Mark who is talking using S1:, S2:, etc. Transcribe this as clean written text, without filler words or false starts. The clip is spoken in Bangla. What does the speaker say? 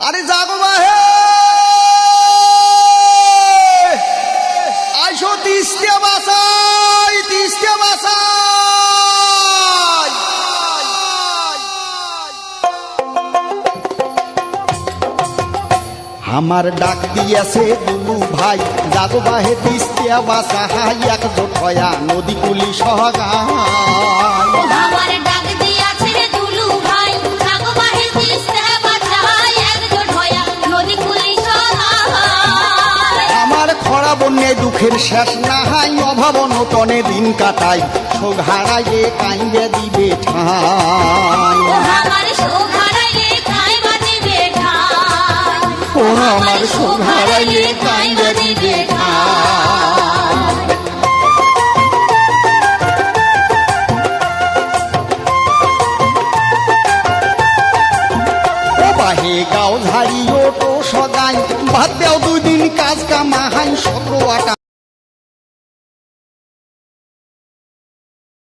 S1: আরে জাগো বাহে আইসো তিস্তে বাসাই আমার ডাক দিয়েছে দুলু ভাই জাগো বাহে তিস্তে বাসা হাই এক জোটয়া নদী কুলি সহগায়
S2: আমার ডাক দিয়াছে দুলু ভাই জাগো বাহে তিস্তে বাসা হাই এক জোটয়া নদী কুলি সহগায়
S1: আমার খরা বন্যায় দুঃখের শেষ না হাই অভাব নটনে দিন কাটাই শোক হারাইয়ে কাইবে দিবে ঠাই
S2: আমার শোক হারাইলে কাইবা দিবে ঠাই
S1: ও আমার শোক হারাইয়ে কাইবে দিবে ঠাই ও বাহে গাও ঝাড়ি ও তো সদাই ভাত দেও দুই দিন কাজ কামাহাই 17 আটা